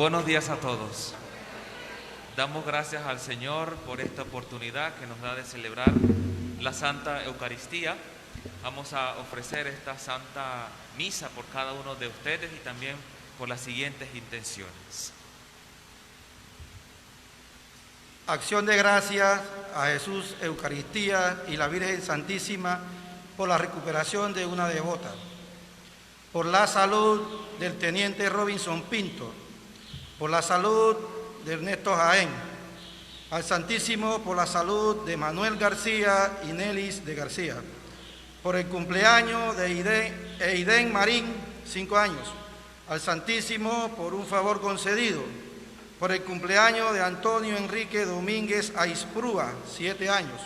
Buenos días a todos. Damos gracias al Señor por esta oportunidad que nos da de celebrar la Santa Eucaristía. Vamos a ofrecer esta Santa Misa por cada uno de ustedes y también por las siguientes intenciones. Acción de gracias a Jesús, Eucaristía y la Virgen Santísima por la recuperación de una devota, por la salud del teniente Robinson Pinto, por la salud de Ernesto Jaén, al Santísimo por la salud de Manuel García y Nelis de García, por el cumpleaños de Eiden Marín, 5 años, al Santísimo por un favor concedido, por el cumpleaños de Antonio Enrique Domínguez Aisprúa, 7 años,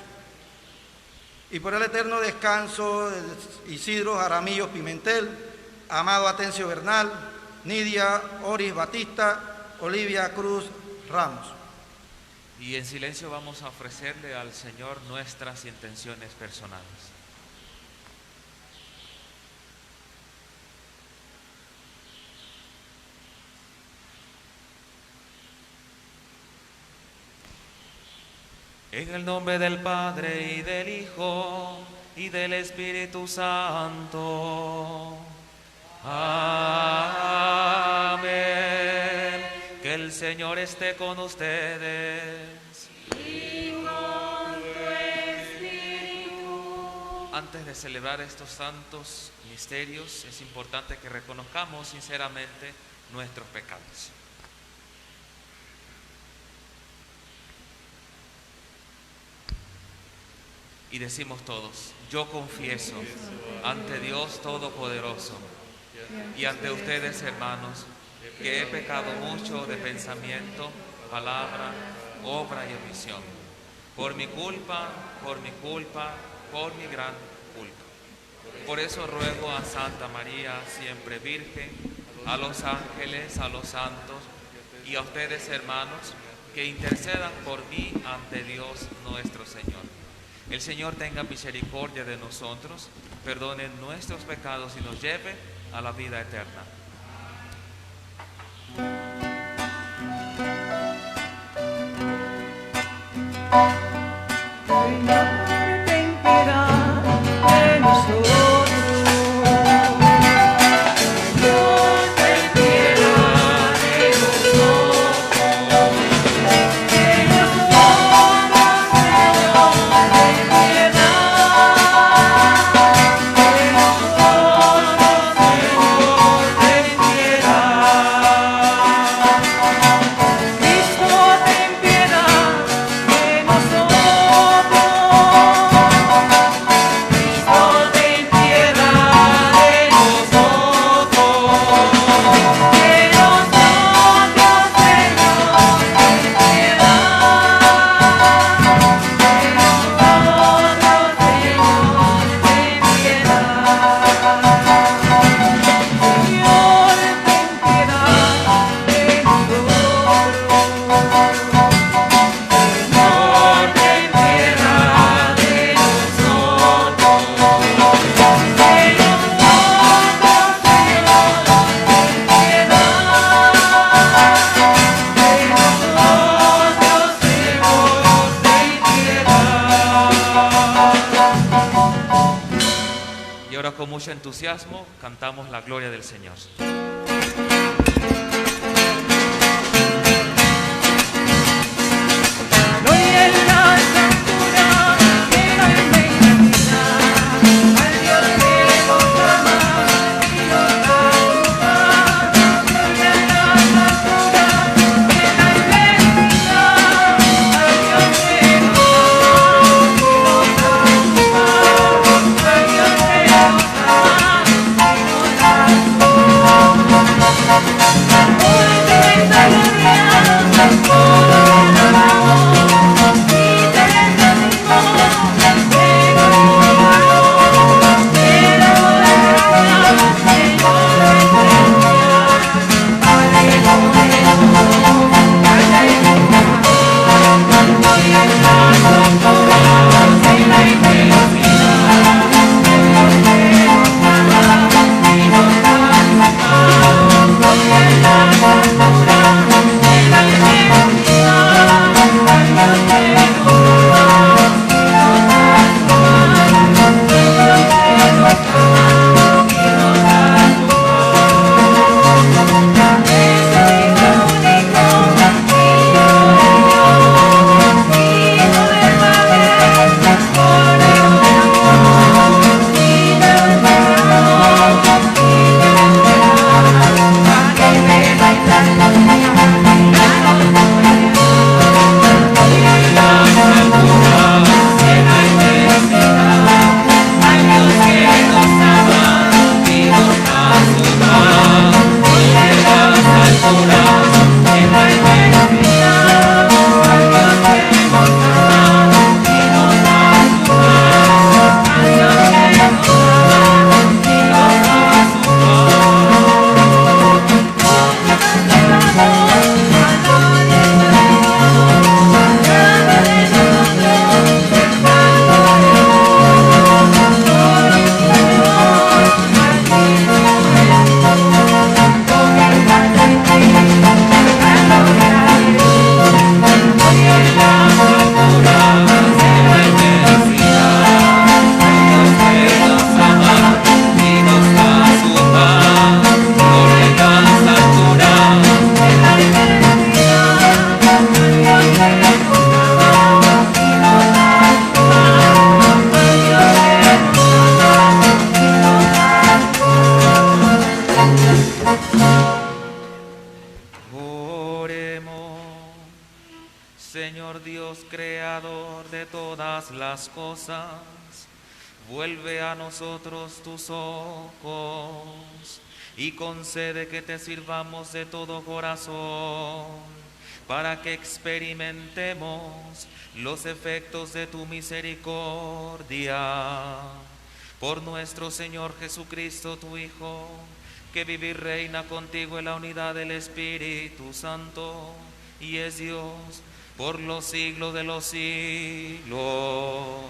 y por el eterno descanso de Isidro Jaramillo Pimentel, Amado Atencio Bernal, Nidia Oris Batista, Olivia Cruz Ramos. Y en silencio vamos a ofrecerle al Señor nuestras intenciones personales. En el nombre del Padre y del Hijo y del Espíritu Santo. Amén. Que el Señor esté con ustedes. Y con tu espíritu. Antes de celebrar estos santos misterios, es importante que reconozcamos sinceramente nuestros pecados. Y decimos todos: yo confieso ante Dios Todopoderoso y ante ustedes, hermanos, que he pecado mucho de pensamiento, palabra, obra y omisión, por mi culpa, por mi gran culpa. Por eso ruego a Santa María, siempre Virgen, a los ángeles, a los santos y a ustedes, hermanos, que intercedan por mí ante Dios nuestro Señor. El Señor tenga misericordia de nosotros, perdone nuestros pecados y nos lleve a la vida eterna. Señor, ten piedad de nosotros. Con mucho entusiasmo cantamos la gloria del Señor. Gloria en las alturas, en la inmensidad, al Dios que nos ama y nos da su paz. Gloria en las alturas, en la inmensidad, al Dios que nos ama y nos da su paz. Al Dios que nos ama y nos da su paz. Señor Dios, creador de todas las cosas, vuelve a nosotros tus ojos y concede que te sirvamos de todo corazón, para que experimentemos los efectos de tu misericordia. Por nuestro Señor Jesucristo, tu Hijo, que vive y reina contigo en la unidad del Espíritu Santo, y es Dios por los siglos de los siglos.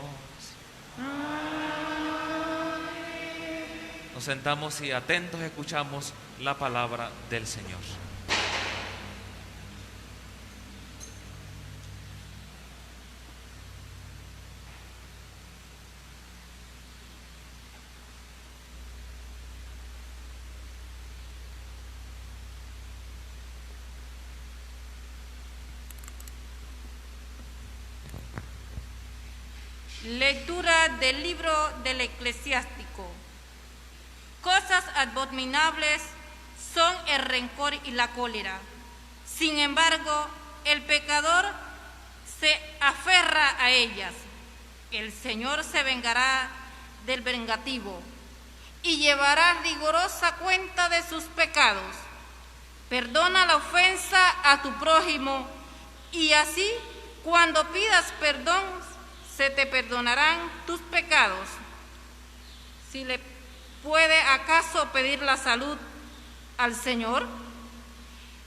Nos sentamos y atentos escuchamos la palabra del Señor. Lectura del libro del Eclesiástico. Cosas abominables son el rencor y la cólera. Sin embargo, el pecador se aferra a ellas. El Señor se vengará del vengativo y llevará rigurosa cuenta de sus pecados. Perdona la ofensa a tu prójimo, y así, cuando pidas perdón, se te perdonarán tus pecados. Si le puede acaso pedir la salud al Señor,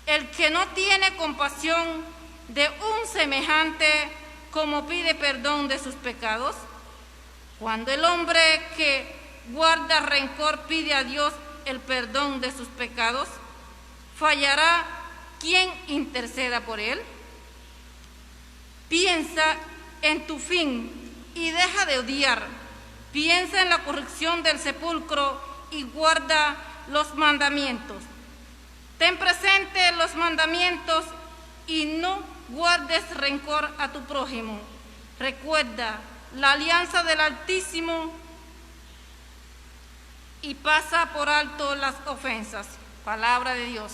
el que no tiene compasión de un semejante, como pide perdón de sus pecados. Cuando el hombre que guarda rencor pide a Dios el perdón de sus pecados, ¿fallará quien interceda por él? Piensa en tu fin y deja de odiar. Piensa en la corrección del sepulcro y guarda los mandamientos. Ten presente los mandamientos y no guardes rencor a tu prójimo. Recuerda la alianza del Altísimo y pasa por alto las ofensas. Palabra de Dios.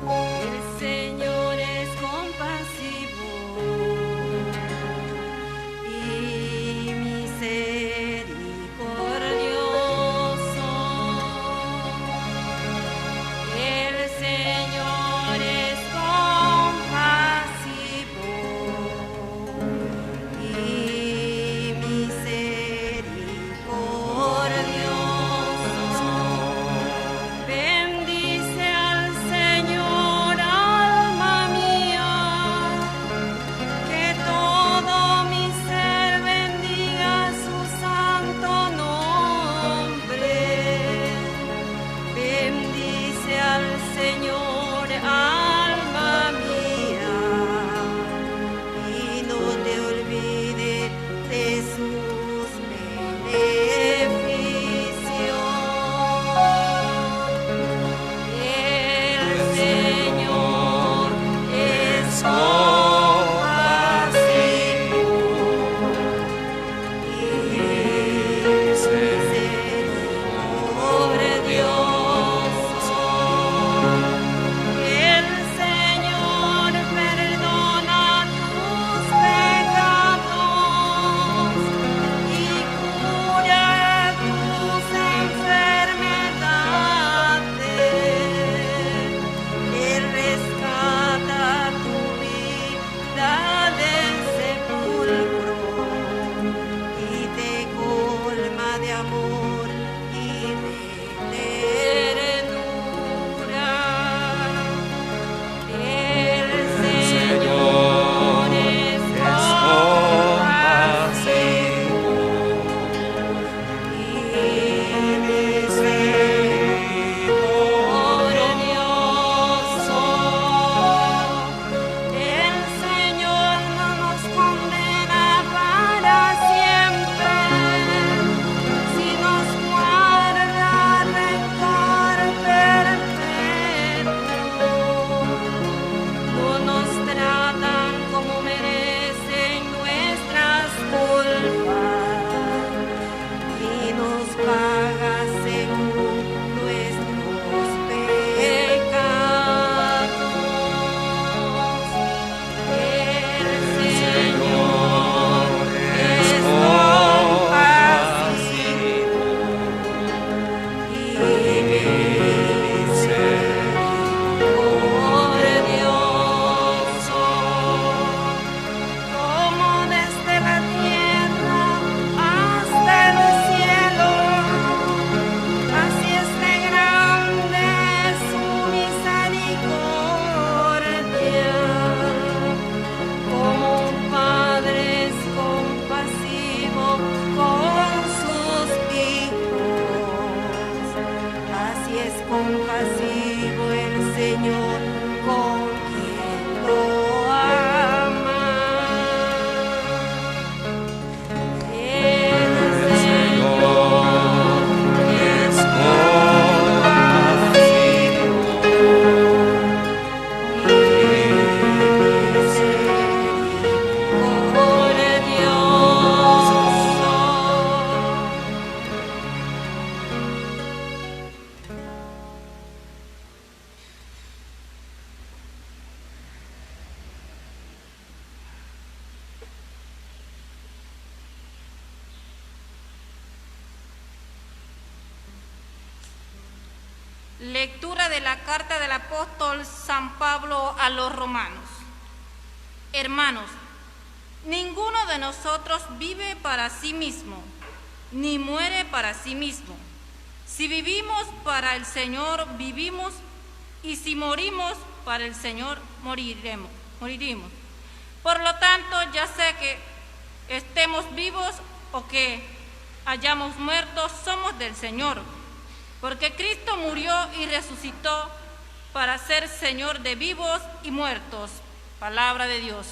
El Señor es compasivo y misericordioso. El Señor es compasivo Lectura de la carta del apóstol San Pablo a los romanos. Hermanos, ninguno de nosotros vive para sí mismo, ni muere para sí mismo. Si vivimos, para el Señor vivimos, y si morimos, para el Señor moriremos. Por lo tanto, ya sea que estemos vivos o que hayamos muerto, somos del Señor, porque Cristo murió y resucitó para ser Señor de vivos y muertos. Palabra de Dios.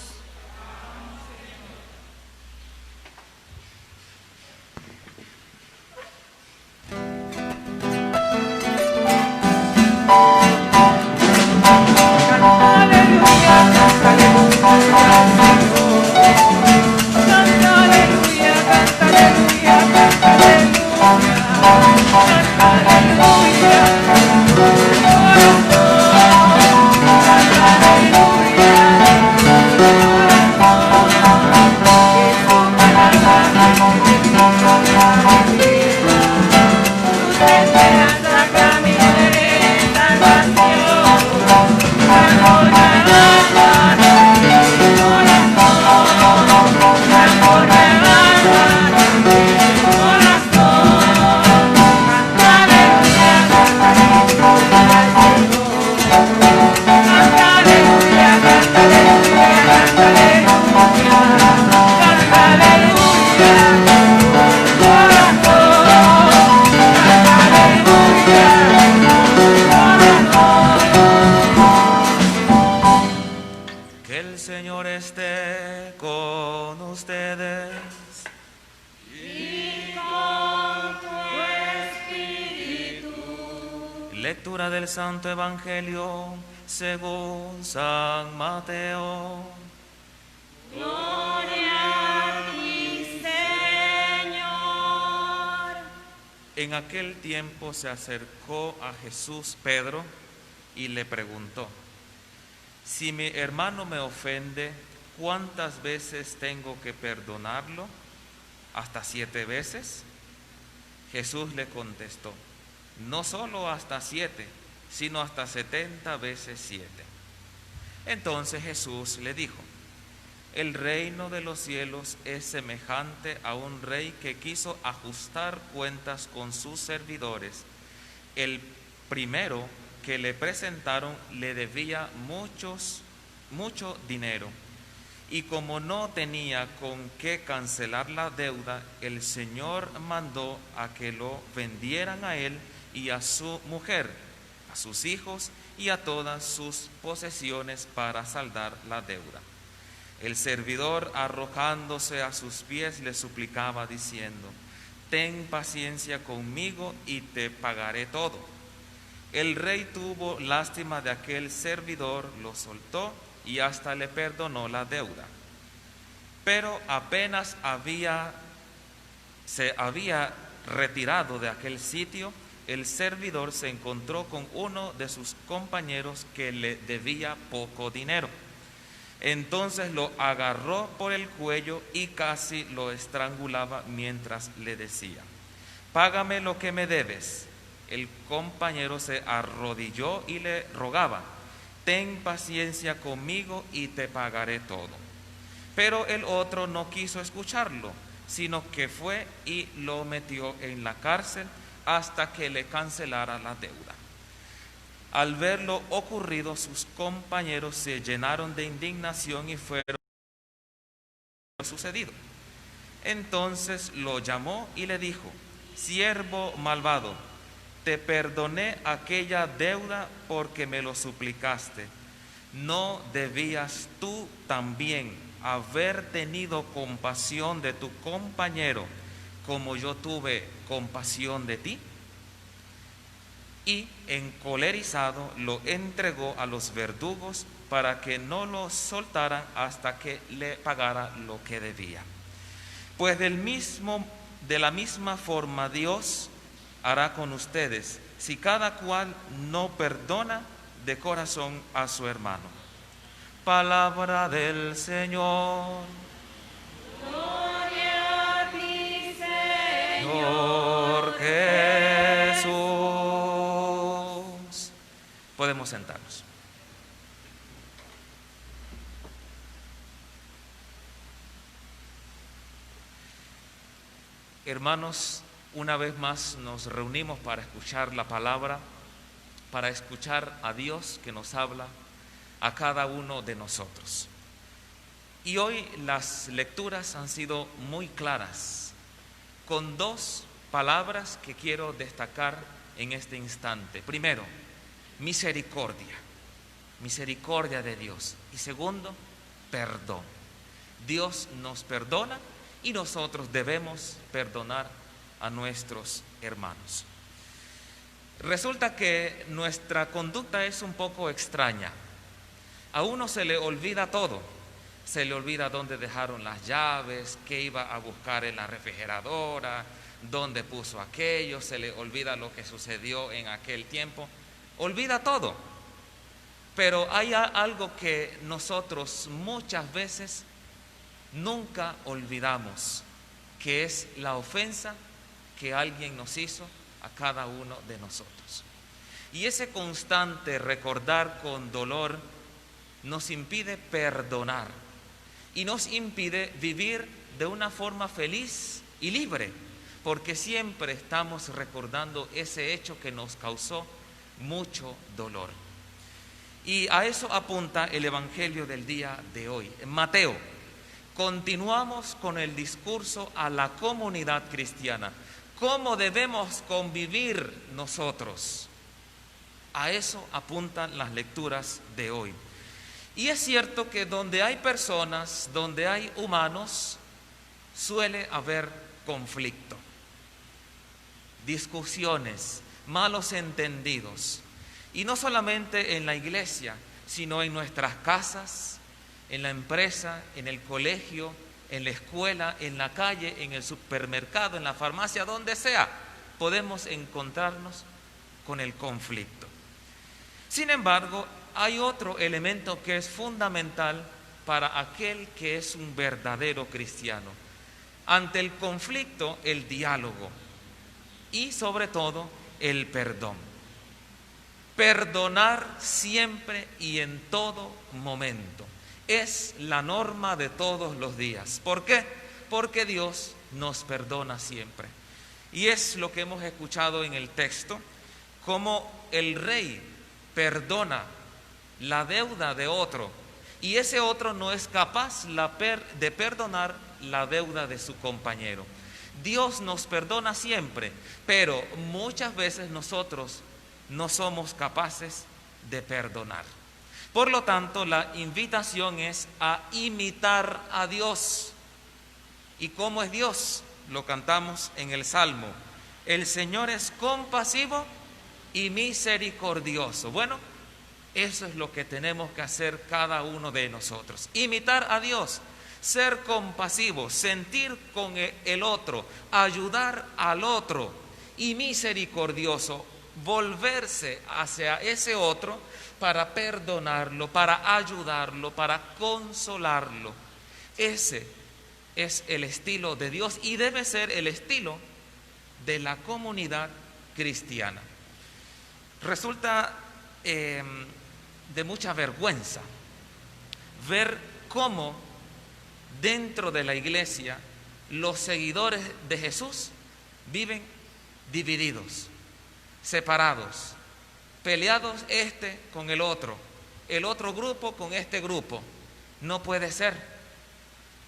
Que el Señor esté con ustedes. Y con tu espíritu. Lectura del Santo Evangelio según San Mateo. Gloria a ti, Señor. En aquel tiempo se acercó a Jesús Pedro y le preguntó: si mi hermano me ofende, ¿cuántas veces tengo que perdonarlo? ¿Hasta 7 veces? Jesús le contestó: no solo hasta 7, sino hasta 70 veces 7. Entonces Jesús le dijo: el reino de los cielos es semejante a un rey que quiso ajustar cuentas con sus servidores. El primero que le presentaron le debía mucho dinero, y como no tenía con qué cancelar la deuda, el Señor mandó a que lo vendieran a él y a su mujer, a sus hijos y a todas sus posesiones para saldar la deuda. El servidor, arrojándose a sus pies, le suplicaba diciendo: ten paciencia conmigo y te pagaré todo. El rey tuvo lástima de aquel servidor, lo soltó y hasta le perdonó la deuda. Pero apenas se había retirado de aquel sitio, el servidor se encontró con uno de sus compañeros que le debía poco dinero. Entonces lo agarró por el cuello y casi lo estrangulaba mientras le decía: págame lo que me debes. El compañero se arrodilló y le rogaba: ten paciencia conmigo y te pagaré todo. Pero el otro no quiso escucharlo, sino que fue y lo metió en la cárcel hasta que le cancelara la deuda. Al ver lo ocurrido, sus compañeros se llenaron de indignación y fueron a lo sucedido. Entonces lo llamó y le dijo: siervo malvado, te perdoné aquella deuda porque me lo suplicaste. ¿No debías tú también haber tenido compasión de tu compañero como yo tuve compasión de ti? Y encolerizado lo entregó a los verdugos para que no lo soltaran hasta que le pagara lo que debía. Pues de la misma forma Dios hará con ustedes si cada cual no perdona de corazón a su hermano. Palabra del Señor. Gloria a ti, Señor. Señor Jesús. Podemos sentarnos. Hermanos, una vez más nos reunimos para escuchar la palabra, para escuchar a Dios que nos habla a cada uno de nosotros. Y hoy las lecturas han sido muy claras, con dos palabras que quiero destacar en este instante. Primero, misericordia, misericordia de Dios. Y segundo, perdón. Dios nos perdona y nosotros debemos perdonar a nuestros hermanos. Resulta que nuestra conducta es un poco extraña. A uno se le olvida todo. Se le olvida dónde dejaron las llaves, qué iba a buscar en la refrigeradora, dónde puso aquello, se le olvida lo que sucedió en aquel tiempo. Olvida todo. Pero hay algo que nosotros muchas veces nunca olvidamos, que es la ofensa que alguien nos hizo a cada uno de nosotros. Y ese constante recordar con dolor nos impide perdonar y nos impide vivir de una forma feliz y libre, porque siempre estamos recordando ese hecho que nos causó mucho dolor. Y a eso apunta el Evangelio del día de hoy. En Mateo, continuamos con el discurso a la comunidad cristiana. ¿Cómo debemos convivir nosotros? A eso apuntan las lecturas de hoy. Y es cierto que donde hay personas, donde hay humanos, suele haber conflicto, discusiones, malos entendidos. Y no solamente en la iglesia, sino en nuestras casas, en la empresa, en el colegio, en la escuela, en la calle, en el supermercado, en la farmacia, donde sea, podemos encontrarnos con el conflicto. Sin embargo, hay otro elemento que es fundamental para aquel que es un verdadero cristiano. Ante el conflicto, el diálogo y sobre todo el perdón. Perdonar siempre y en todo momento es la norma de todos los días. ¿Por qué? Porque Dios nos perdona siempre. Y es lo que hemos escuchado en el texto, como el rey perdona la deuda de otro y ese otro no es capaz de perdonar la deuda de su compañero. Dios nos perdona siempre, pero muchas veces nosotros no somos capaces de perdonar. Por lo tanto, la invitación es a imitar a Dios. ¿Y cómo es Dios? Lo cantamos en el Salmo. El Señor es compasivo y misericordioso. Bueno, eso es lo que tenemos que hacer cada uno de nosotros. Imitar a Dios, ser compasivos, sentir con el otro, ayudar al otro y misericordioso, volverse hacia ese otro para perdonarlo, para ayudarlo, para consolarlo. Ese es el estilo de Dios y debe ser el estilo de la comunidad cristiana. Resulta de mucha vergüenza ver cómo dentro de la iglesia los seguidores de Jesús viven divididos, separados, peleados este con el otro grupo con este grupo. No puede ser,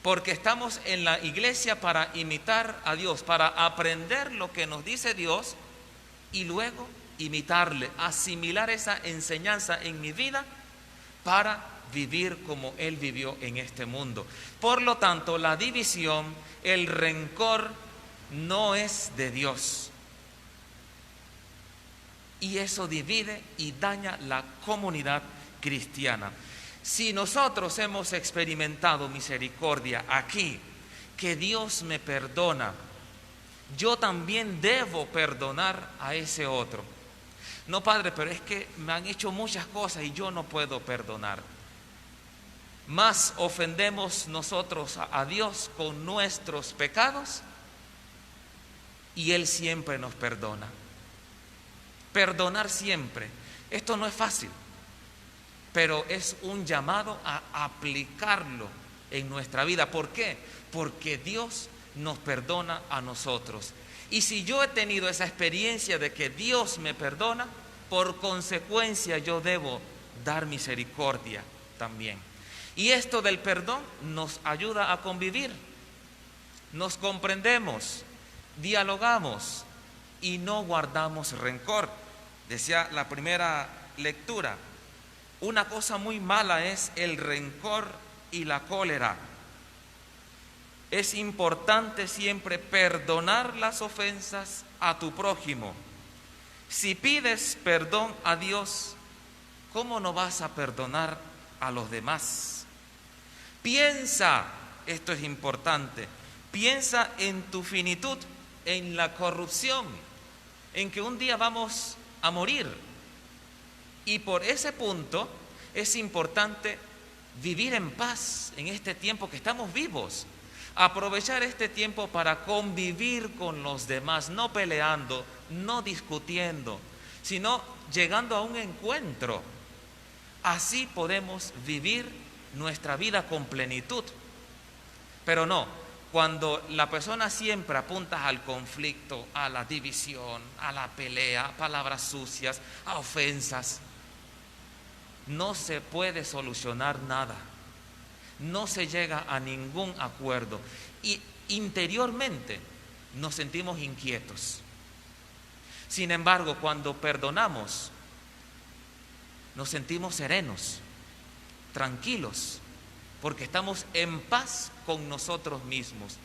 porque estamos en la iglesia para imitar a Dios, para aprender lo que nos dice Dios y luego imitarle, asimilar esa enseñanza en mi vida para vivir como Él vivió en este mundo. Por lo tanto, la división, el rencor no es de Dios. Y eso divide y daña la comunidad cristiana. Si nosotros hemos experimentado misericordia aquí, que Dios me perdona, yo también debo perdonar a ese otro. No, padre, pero es que me han hecho muchas cosas y yo no puedo perdonar. Más ofendemos nosotros a Dios con nuestros pecados y Él siempre nos perdona. Perdonar siempre Esto no es fácil, pero es un llamado a aplicarlo en nuestra vida. ¿Por qué? Porque Dios nos perdona a nosotros. Y si yo he tenido esa experiencia de que Dios me perdona, por consecuencia yo debo dar misericordia también. Y esto del perdón nos ayuda a convivir. Nos comprendemos, dialogamos y no guardamos rencor. Decía la primera lectura, una cosa muy mala es el rencor y la cólera. Es importante siempre perdonar las ofensas a tu prójimo. Si pides perdón a Dios, ¿cómo no vas a perdonar a los demás? Piensa, esto es importante, piensa en tu finitud, en la corrupción, en que un día vamos a morir. Y por ese punto es importante vivir en paz en este tiempo que estamos vivos. Aprovechar este tiempo para convivir con los demás, no peleando, no discutiendo, sino llegando a un encuentro. Así podemos vivir nuestra vida con plenitud. Pero no, cuando la persona siempre apunta al conflicto, a la división, a la pelea, a palabras sucias, a ofensas, no se puede solucionar nada. No se llega a ningún acuerdo y interiormente nos sentimos inquietos. Sin embargo, cuando perdonamos, nos sentimos serenos, tranquilos, porque estamos en paz con nosotros mismos.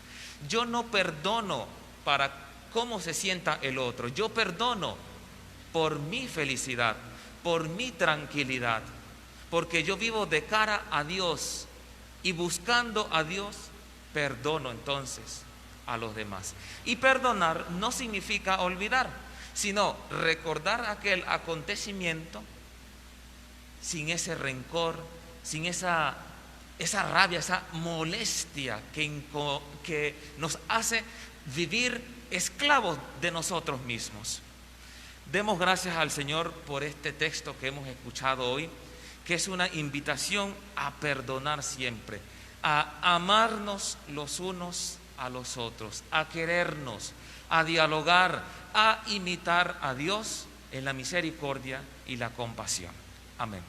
Yo no perdono para cómo se sienta el otro, yo perdono por mi felicidad, por mi tranquilidad, porque yo vivo de cara a Dios. Y buscando a Dios, perdono entonces a los demás. Y perdonar no significa olvidar, sino recordar aquel acontecimiento sin ese rencor, sin esa rabia, esa molestia que nos hace vivir esclavos de nosotros mismos. Demos gracias al Señor por este texto que hemos escuchado hoy, que es una invitación a perdonar siempre, a amarnos los unos a los otros, a querernos, a dialogar, a imitar a Dios en la misericordia y la compasión. Amén.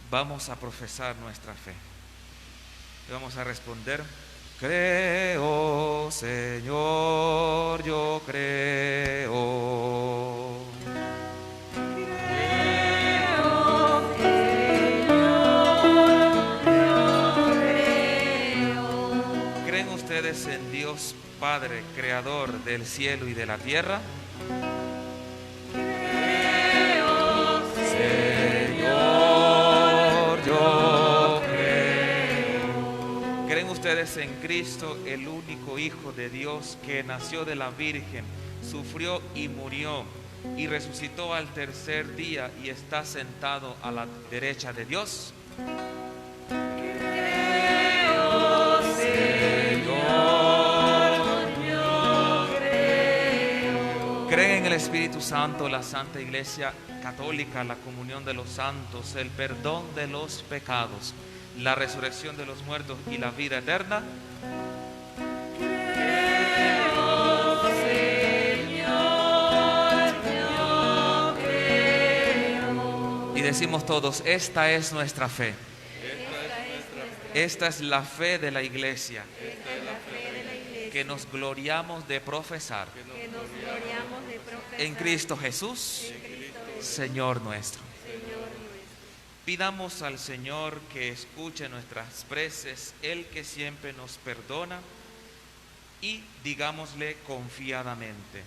Vamos a profesar nuestra fe. Y vamos a responder: creo, Señor, yo creo. ¿Creen ustedes en Dios Padre, Creador del cielo y de la tierra? Ustedes en Cristo, el único Hijo de Dios que nació de la Virgen, sufrió y murió y resucitó al tercer día y está sentado a la derecha de Dios. Creo, Señor, yo creo. ¿Creen en el Espíritu Santo, la Santa Iglesia Católica, la comunión de los santos, el perdón de los pecados, la resurrección de los muertos y la vida eterna? Creo, Señor. decimos todos, esta es nuestra fe. Esta es la fe de la iglesia que nos gloriamos de profesar en Cristo Jesús, Señor nuestro. Pidamos al Señor que escuche nuestras preces, Él que siempre nos perdona, y digámosle confiadamente: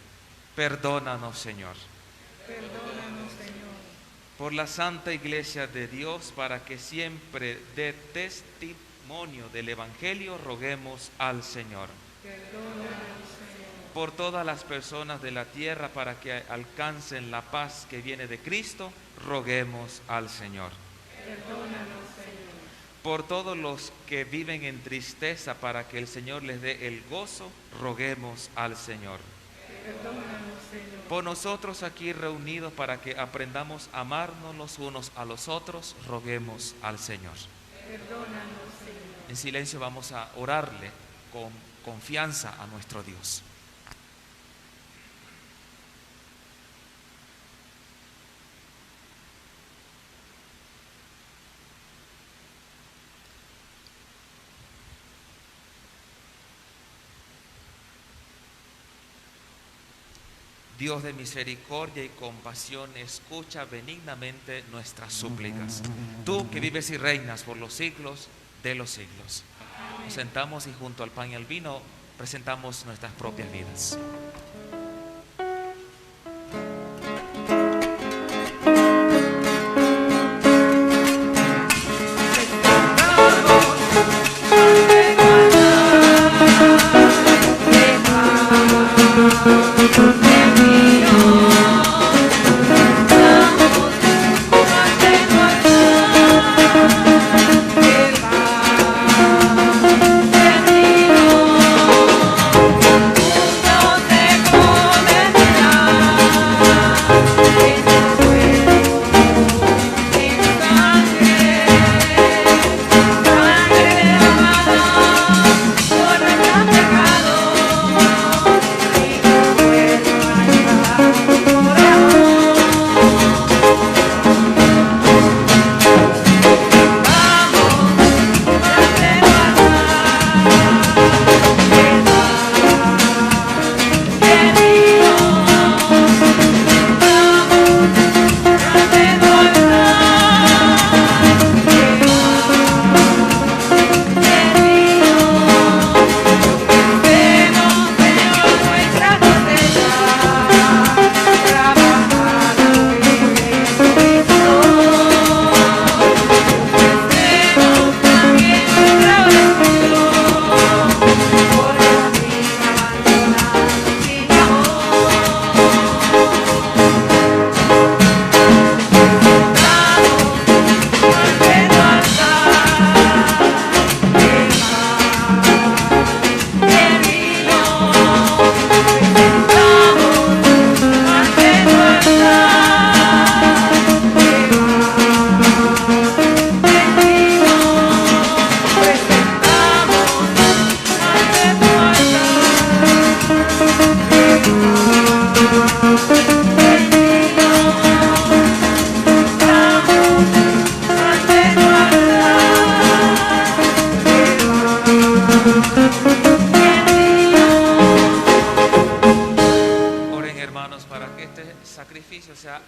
perdónanos, Señor. Perdónanos, Señor. Por la Santa Iglesia de Dios, para que siempre dé testimonio del Evangelio, roguemos al Señor. Perdónanos, Señor. Por todas las personas de la tierra, para que alcancen la paz que viene de Cristo, roguemos al Señor. Perdónanos, Señor. Por todos los que viven en tristeza, para que el Señor les dé el gozo, roguemos al Señor. Perdónanos, Señor. Por nosotros aquí reunidos, para que aprendamos a amarnos los unos a los otros, roguemos al Señor. Perdónanos, Señor. En silencio vamos a orarle con confianza a nuestro Dios. Dios de misericordia y compasión, escucha benignamente nuestras súplicas. Tú que vives y reinas por los siglos de los siglos. Nos sentamos y junto al pan y al vino presentamos nuestras propias vidas.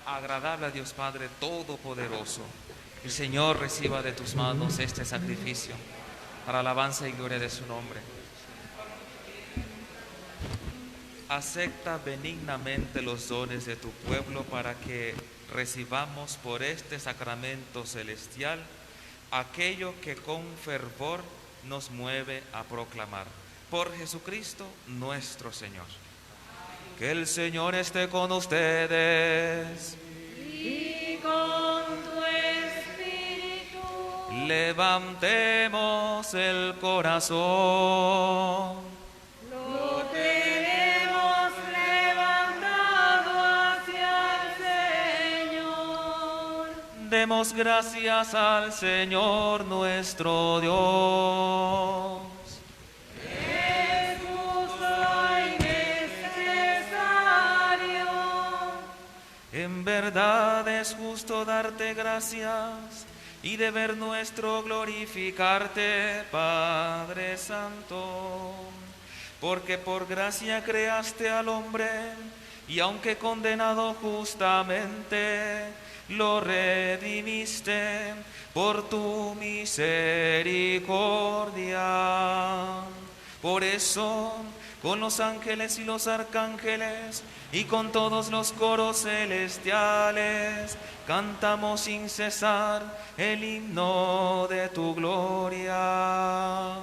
Agradable a Dios Padre Todopoderoso. El Señor reciba de tus manos este sacrificio para alabanza y gloria de su nombre. Acepta benignamente los dones de tu pueblo para que recibamos por este sacramento celestial aquello que con fervor nos mueve a proclamar. Por Jesucristo nuestro Señor. Que el Señor esté con ustedes. Y con tu espíritu. Levantemos el corazón. Lo tenemos levantado hacia el Señor. Demos gracias al Señor nuestro Dios. En verdad es justo darte gracias y deber nuestro glorificarte, Padre Santo, porque por gracia creaste al hombre y aunque condenado justamente, lo redimiste por tu misericordia. Por eso, con los ángeles y los arcángeles y con todos los coros celestiales, cantamos sin cesar el himno de tu gloria.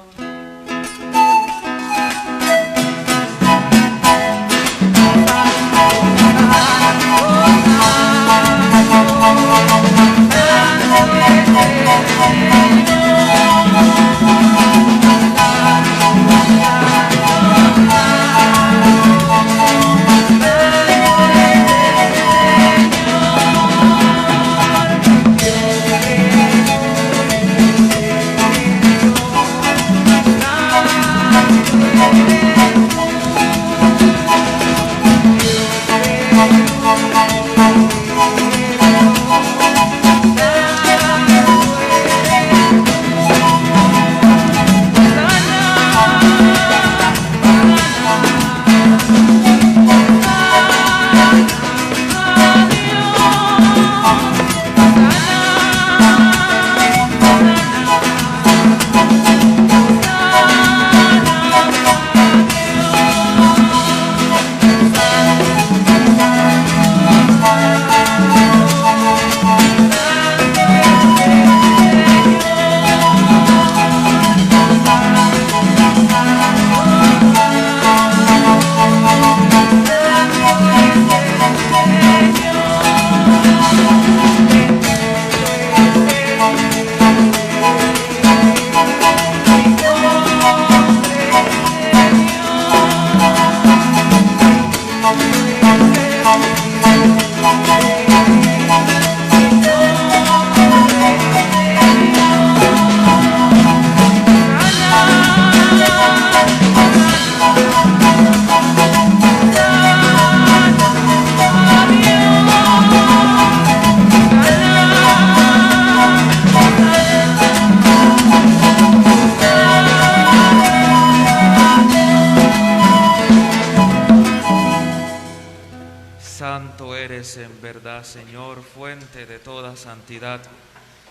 Santo eres en verdad, Señor, fuente de toda santidad.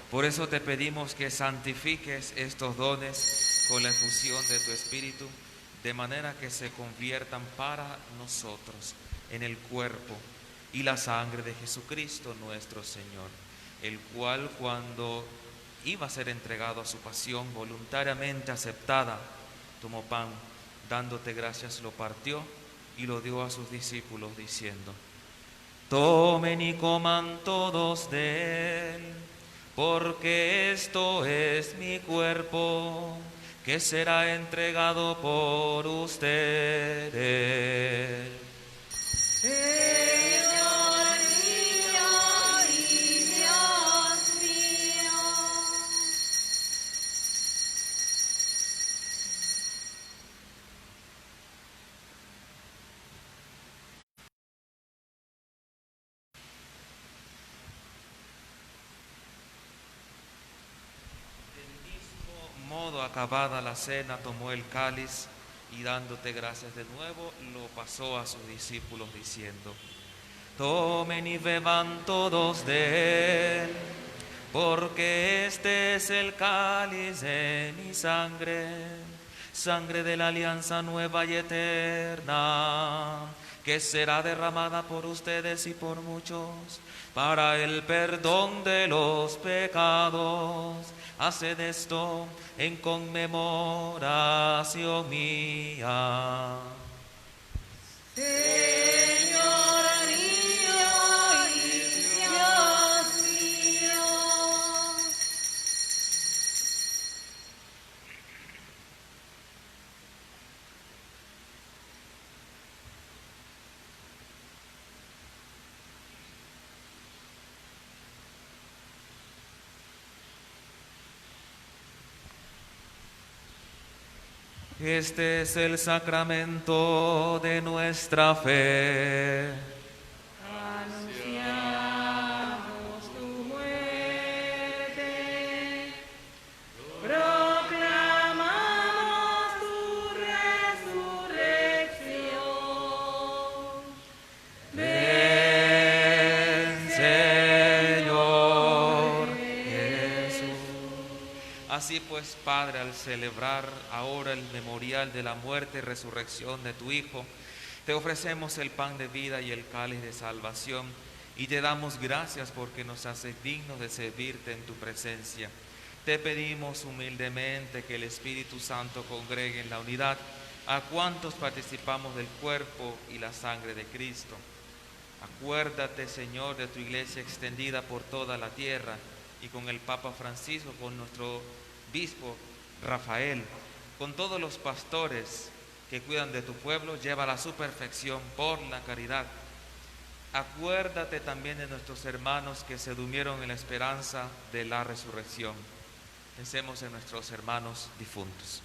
Por eso te pedimos que santifiques estos dones con la efusión de tu Espíritu, de manera que se conviertan para nosotros en el cuerpo y la sangre de Jesucristo nuestro Señor, el cual cuando iba a ser entregado a su pasión voluntariamente aceptada, tomó pan, dándote gracias, lo partió y lo dio a sus discípulos diciendo: tomen y coman todos de él, porque esto es mi cuerpo, que será entregado por ustedes. Señor mío y Dios mío. Modo, acabada la cena, tomó el cáliz y dándote gracias de nuevo, lo pasó a sus discípulos diciendo: tomen y beban todos de él, porque este es el cáliz de mi sangre, sangre de la alianza nueva y eterna, que será derramada por ustedes y por muchos para el perdón de los pecados. Haced esto en conmemoración mía. Señor mío y Dios mío. Este es el sacramento de nuestra fe. Anunciamos Así pues, Padre, al celebrar ahora el memorial de la muerte y resurrección de tu Hijo, te ofrecemos el pan de vida y el cáliz de salvación, y te damos gracias porque nos haces dignos de servirte en tu presencia. Te pedimos humildemente que el Espíritu Santo congregue en la unidad a cuantos participamos del cuerpo y la sangre de Cristo. Acuérdate, Señor, de tu iglesia extendida por toda la tierra, y con el Papa Francisco, con nuestro obispo Rafael, con todos los pastores que cuidan de tu pueblo, llévala a su perfección por la caridad. Acuérdate también de nuestros hermanos que se durmieron en la esperanza de la resurrección. Pensemos en nuestros hermanos difuntos.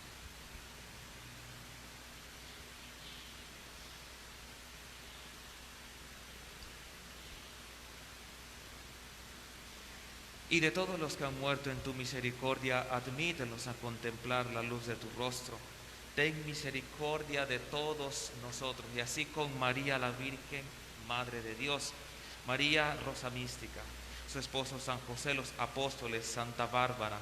Y de todos los que han muerto en tu misericordia, admítelos a contemplar la luz de tu rostro. Ten misericordia de todos nosotros, y así con María la Virgen, Madre de Dios, María Rosa Mística, su esposo San José, los apóstoles, Santa Bárbara,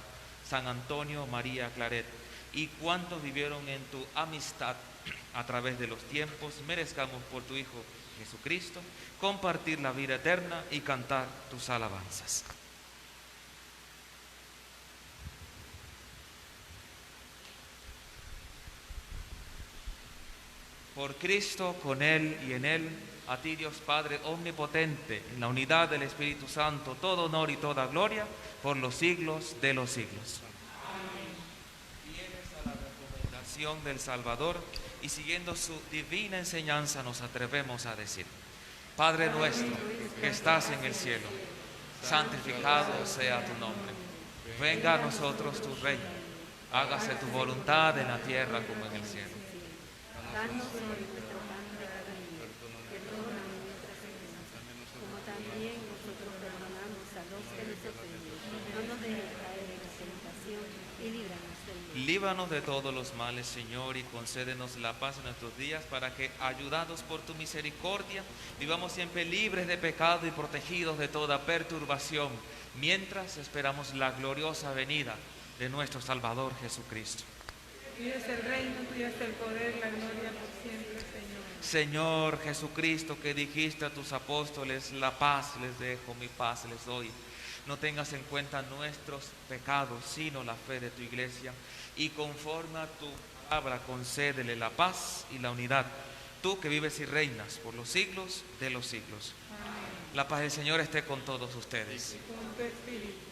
San Antonio, María Claret, y cuantos vivieron en tu amistad a través de los tiempos, merezcamos por tu Hijo Jesucristo compartir la vida eterna y cantar tus alabanzas. Por Cristo, con Él y en Él, a ti Dios Padre omnipotente, en la unidad del Espíritu Santo, todo honor y toda gloria, por los siglos de los siglos. Amén. Fieles a la recomendación del Salvador y siguiendo su divina enseñanza, nos atrevemos a decir: Padre nuestro, que estás en el cielo, santificado sea tu nombre. Venga a nosotros tu reino. Hágase tu voluntad en la tierra como en el cielo. Danos hoy nuestro pan de cada día, perdónanos nuestras ofensas, como también nosotros perdonamos a los que nos ofenden. No nos dejes caer en la tentación y líbranos del mal. Líbranos de todos los males, Señor, y concédenos la paz en nuestros días, para que, ayudados por tu misericordia, vivamos siempre libres de pecado y protegidos de toda perturbación, mientras esperamos la gloriosa venida de nuestro Salvador Jesucristo. Tuyo es el reino, tuyo es el poder, la gloria por siempre, Señor. Señor Jesucristo, que dijiste a tus apóstoles: la paz les dejo, mi paz les doy. No tengas en cuenta nuestros pecados, sino la fe de tu iglesia, y conforme a tu palabra concédele la paz y la unidad, tú que vives y reinas por los siglos de los siglos. Amén. La paz del Señor esté con todos ustedes. Con tu espíritu.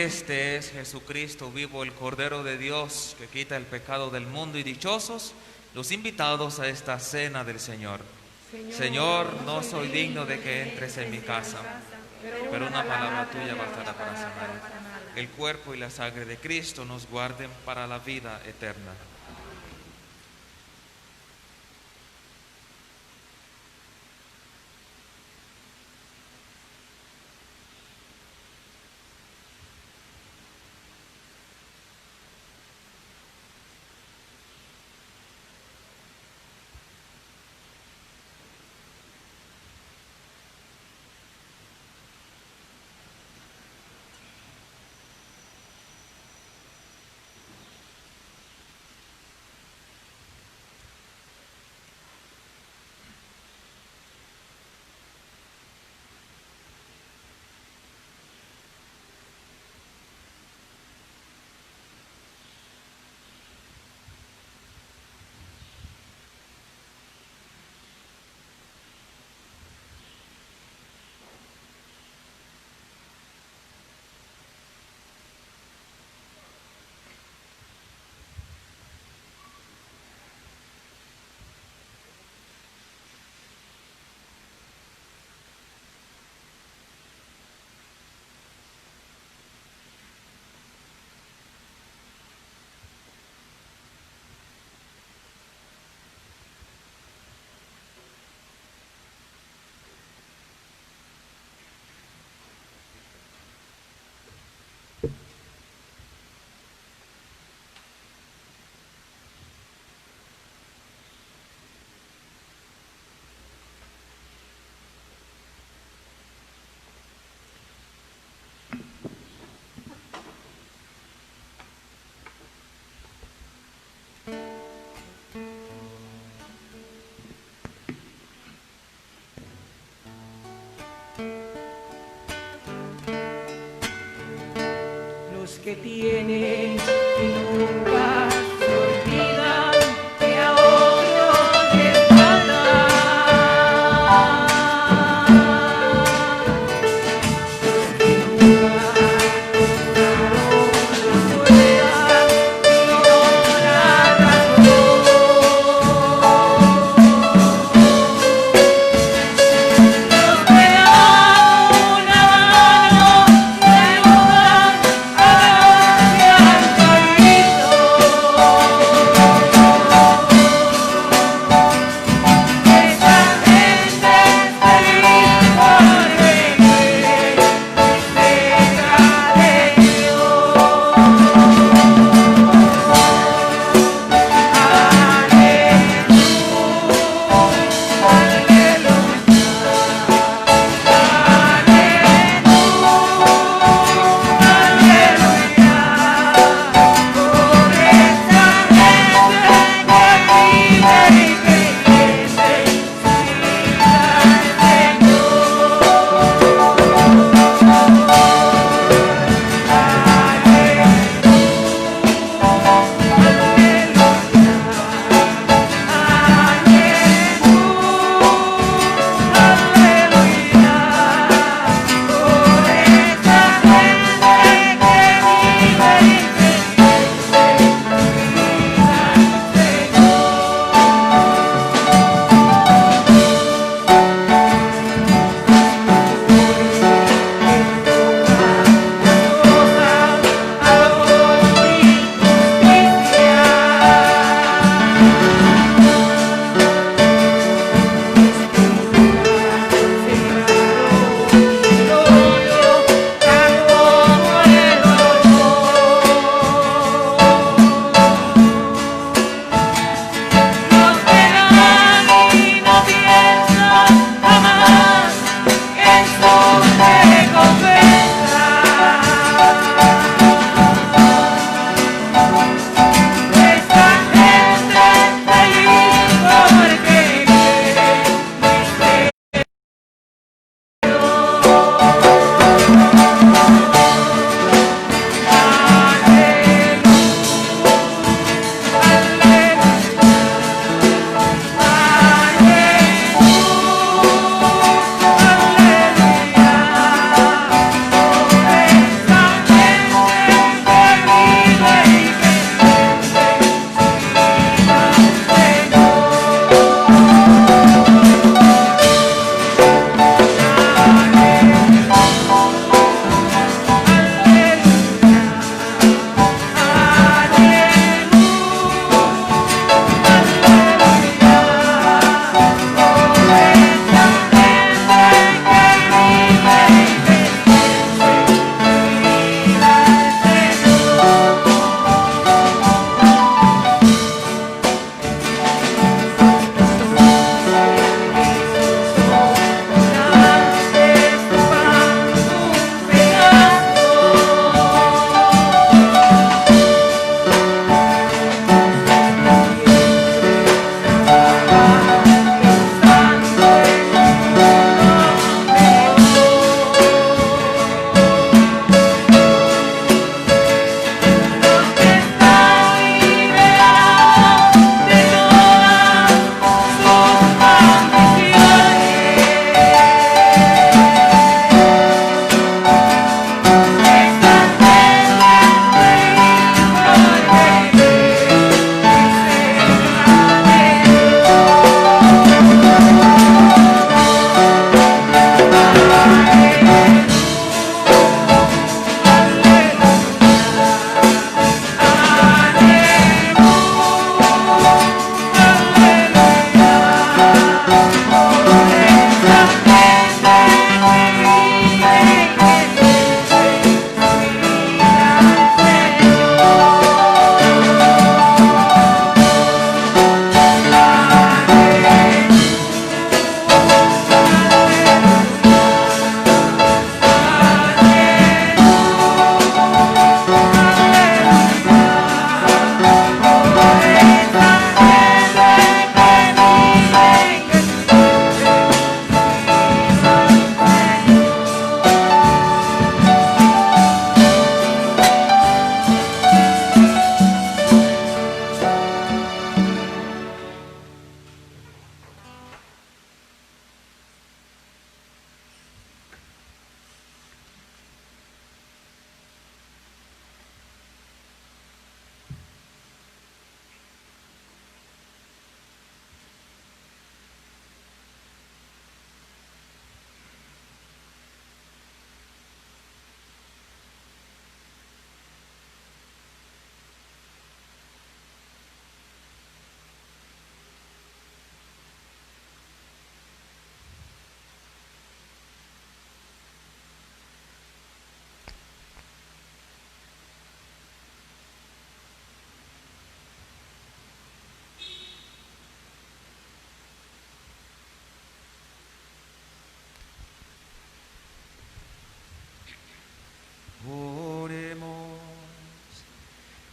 Este es Jesucristo vivo, el Cordero de Dios, que quita el pecado del mundo, y dichosos los invitados a esta cena del Señor. Señor, no soy digno de que entres en mi casa, pero una palabra tuya bastará para sanar. El cuerpo y la sangre de Cristo nos guarden para la vida eterna. Los que tienen y nunca se olvidan que a otros les matan. Los que nunca recuerdan y no la razón. Los que dan una mano, saludan a Carlito.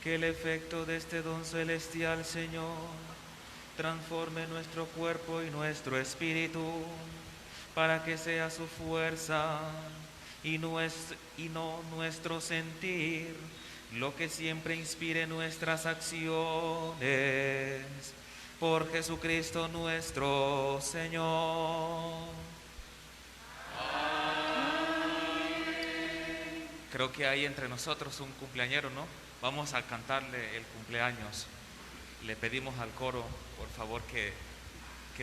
Que el efecto de este don celestial, Señor, transforme nuestro cuerpo y nuestro espíritu, para que sea su fuerza y no nuestro sentir lo que siempre inspire nuestras acciones. Por Jesucristo nuestro Señor. Creo que hay entre nosotros un cumpleañero, ¿no? Vamos a cantarle el cumpleaños. Le pedimos al coro, por favor, que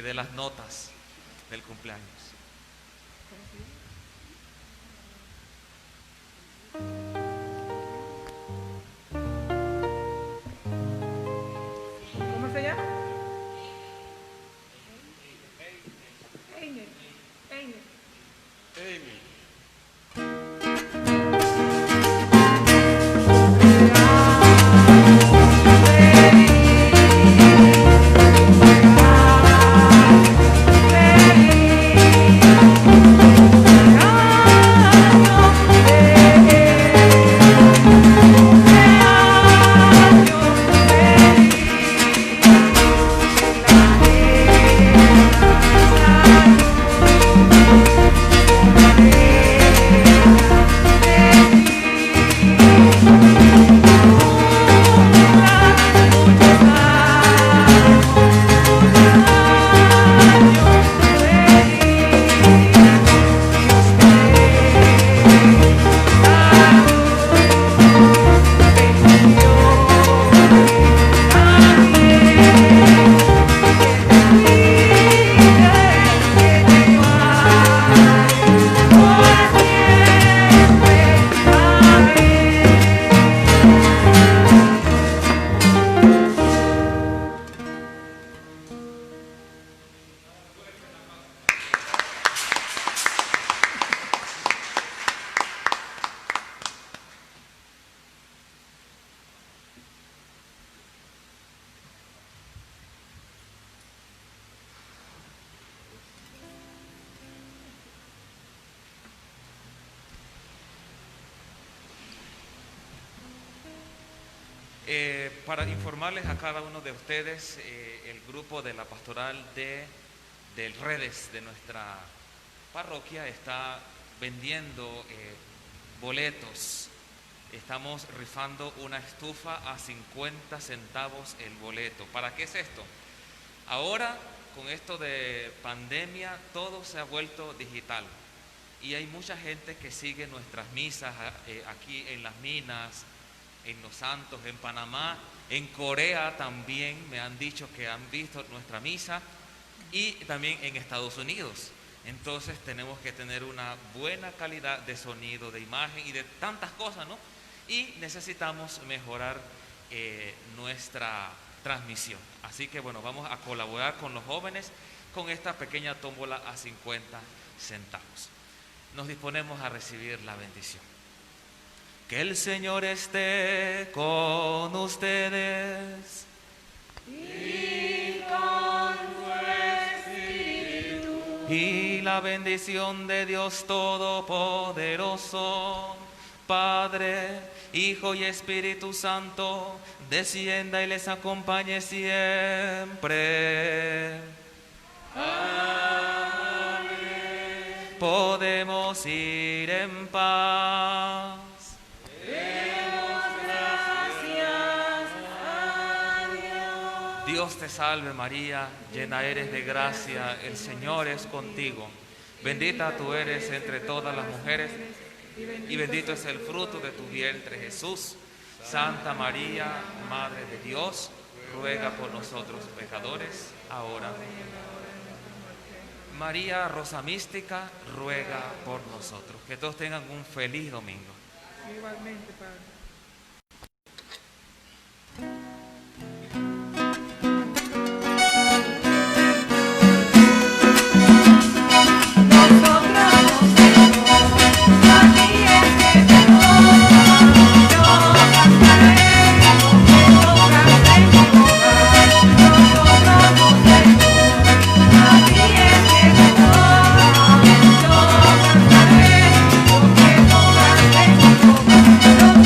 dé las notas del cumpleaños. ¿Cómo se llama? Einer. Para informarles a cada uno de ustedes, el grupo de la pastoral del Redes de nuestra parroquia está vendiendo boletos. Estamos rifando una estufa a 50 centavos el boleto. ¿Para qué es esto? Ahora, con esto de pandemia, todo se ha vuelto digital. Y hay mucha gente que sigue nuestras misas aquí en Las Minas, en Los Santos, en Panamá, en Corea también me han dicho que han visto nuestra misa, y también en Estados Unidos. Entonces tenemos que tener una buena calidad de sonido, de imagen y de tantas cosas, ¿no? Y necesitamos mejorar nuestra transmisión. Así que bueno, vamos a colaborar con los jóvenes con esta pequeña tómbola a 50 centavos. Nos disponemos a recibir la bendición. Que el Señor esté con ustedes. Y con tu espíritu. Y la bendición de Dios Todopoderoso, Padre, Hijo y Espíritu Santo, descienda y les acompañe siempre. Amén. Podemos ir en paz. Dios te salve María, llena eres de gracia, el Señor es contigo. Bendita tú eres entre todas las mujeres y bendito es el fruto de tu vientre Jesús. Santa María, Madre de Dios, ruega por nosotros pecadores, ahora. María Rosa Mística, ruega por nosotros. Que todos tengan un feliz domingo. Igualmente, Padre.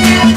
Yo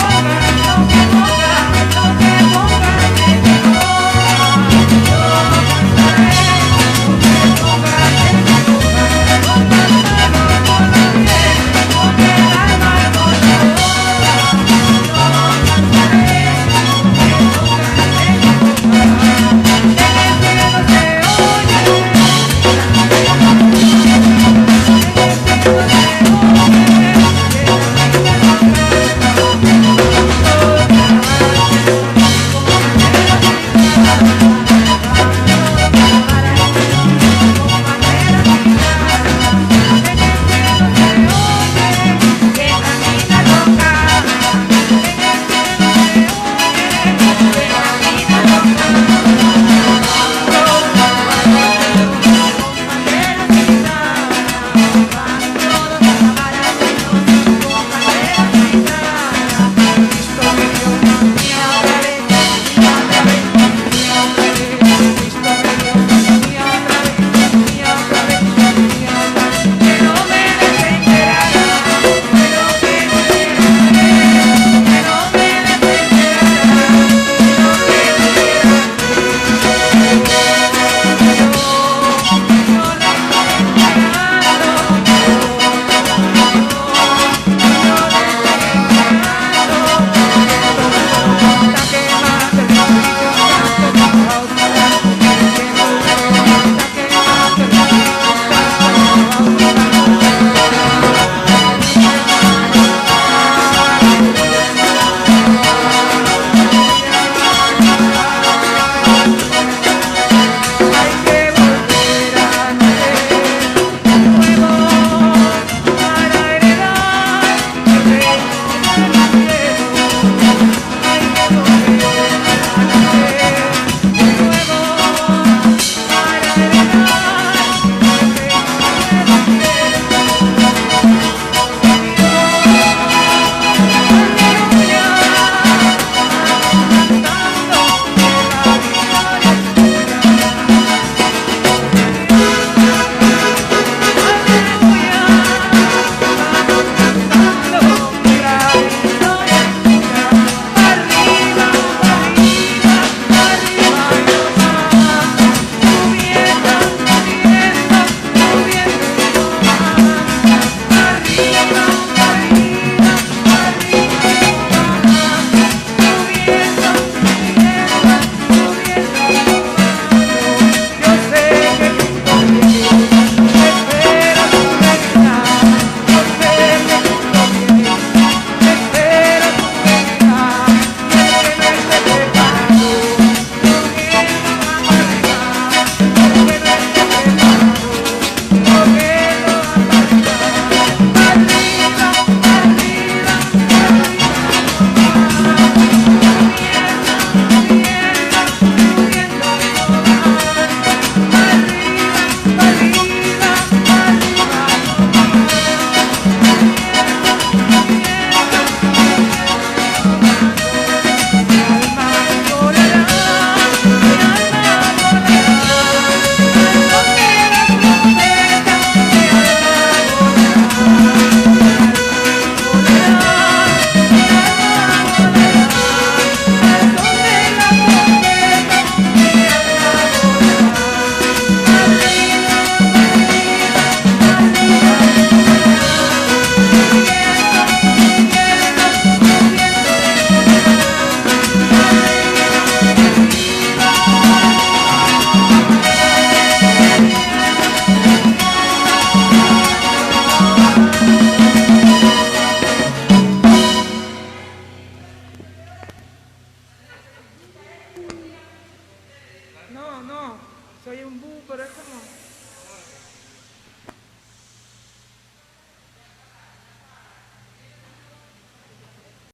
No, soy un bú, pero es como...